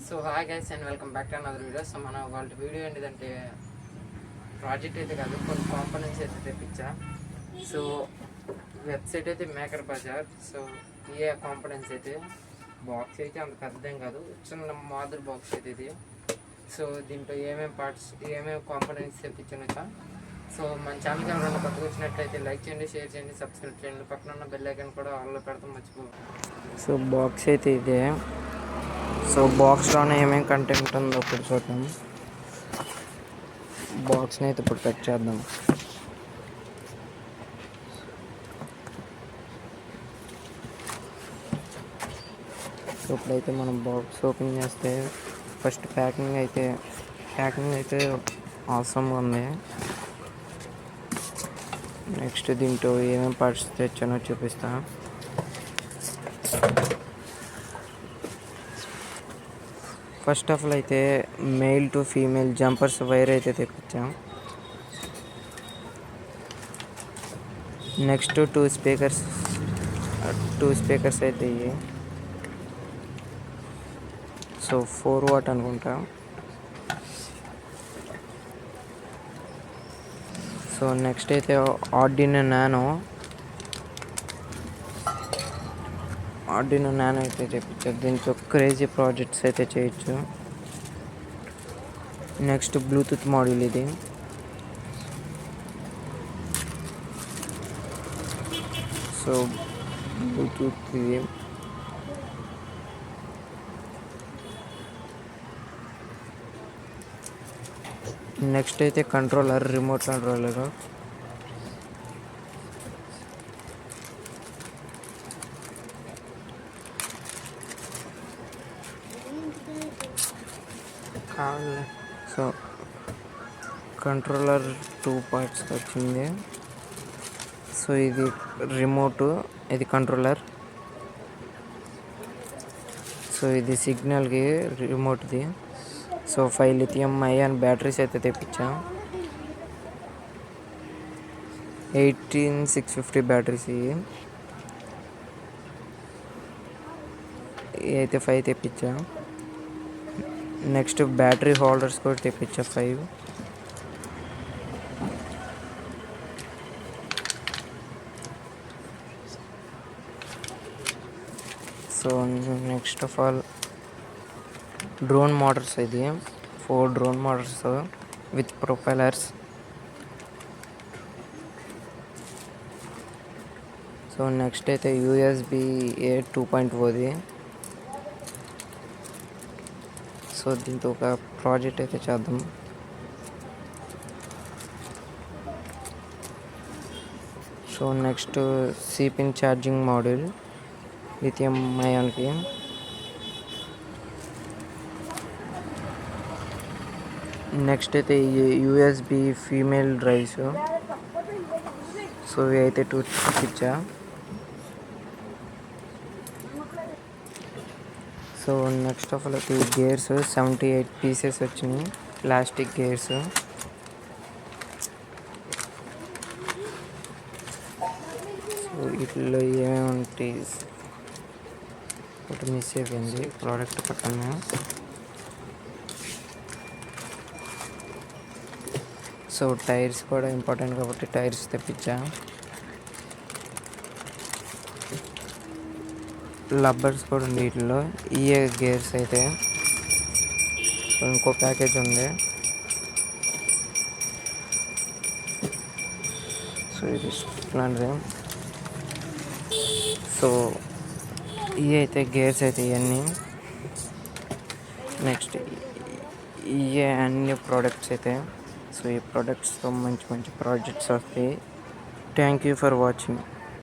So hi guys and welcome back to another video. So మన వాళ్ళ video ఏంటిదంటే project అయితే కాదు, కొన్ని కాంపోనెంట్స్ అయితే తెప్పించా. సో వెబ్సైట్ అయితే మేకర్ బజార్. సో ఏ కాంపోనెంట్స్ అయితే బాక్స్ అయితే అంత పెద్దదేం కాదు, చిన్న మాదర్ బాక్స్ అయితే ఇది. సో దీంట్లో ఏమేమి పార్ట్స్ ఏమేమి కాంపోనెంట్స్ తెప్పించాను. సో మన ఛానల్కి ఎవరైనా కొత్తగా వచ్చినట్లయితే లైక్ చేయండి, షేర్ చేయండి, సబ్స్క్రైబ్ చేయండి. పక్కన ఉన్న బెల్ ఐకాన్ కూడా ఆన్లో పెడతాం మర్చిపో. సో బాక్స్ అయితే ఇదే. సో బాక్స్లోనే ఏమేమి కంటెంట్ ఉందో ఇప్పుడు చూద్దాం. బాక్స్ని అయితే ఇప్పుడు కట్ చేద్దాం. సో ఇప్పుడైతే మనం బాక్స్ ఓపెన్ చేస్తే ఫస్ట్ ప్యాకింగ్ అయితే అవసరంగా ఉంది. నెక్స్ట్ దీంట్లో ఏమేమి పార్ట్స్ తెచ్చానో చూపిస్తా. ఫస్ట్ ఆఫ్ ఆల్ అయితే male to female jumpers wire అయితే తెప్పించాం. నెక్స్ట్ టూ స్పీకర్స్ అయితే ఇవి. సో 4 వాట్ అనుకుంటా. సో నెక్స్ట్ అయితే ఆర్డినో నానో అయితే తెప్పించారు. దీంతో క్రేజీ ప్రాజెక్ట్స్ అయితే చేయొచ్చు. నెక్స్ట్ బ్లూటూత్ మోడల్ ఇది. సో బ్లూటూత్ ఇది. నెక్స్ట్ అయితే controller, remote controller. So controller 2 parts వచ్చింది. సో ఇది రిమోటు, ఇది కంట్రోలర్. సో ఇది సిగ్నల్కి రిమోట్ది. సో 5 లిథియం అయాన్ బ్యాటరీస్ అయితే తెప్పించాం. 18650 బ్యాటరీస్ ఇవి అయితే 5 తెప్పించాం. నెక్స్ట్ బ్యాటరీ హోల్డర్స్ కూడా తెప్పించా 5. So next of all drone motors ఇది. 4 drone motors with propellers. So next అయితే USB-A 2.0ది. సో దీంతో ఒక ప్రాజెక్ట్ అయితే చేద్దాం. సో నెక్స్ట్ సిపిన్ ఛార్జింగ్ మోడల్ లిథియం అయాన్కి. నెక్స్ట్ అయితే USB ఫీమేల్ డ్రైవ్స్. సో ఇవి అయితే 2 ఇచ్చా. సో నెక్స్ట్ ఆఫ్ ఆల్ అయితే గేర్స్ 78 పీసెస్ వచ్చినాయి, ప్లాస్టిక్ గేర్స్. సో వీటిలో ఏమేమి ఉంటాయి, ఒకటి మిస్ అయిపోయింది ప్రోడక్ట్ పక్కన. సో టైర్స్ కూడా ఇంపార్టెంట్ కాబట్టి టైర్స్ తెప్పించా. లబ్బర్స్ కూడా ఉంది వీటిలో. ఇయే గేర్స్ అయితే. సో ఇంకో ప్యాకేజ్ ఉంది. సో ఇది ఇట్లాంటిది. సో ఇవి అయితే గేర్స్ అయితే ఇవన్నీ. నెక్స్ట్ ఇవే అన్ని ప్రోడక్ట్స్ అయితే. సో ఈ ప్రోడక్ట్స్తో మంచి మంచి ప్రాజెక్ట్స్ వస్తాయి. Thank you for watching.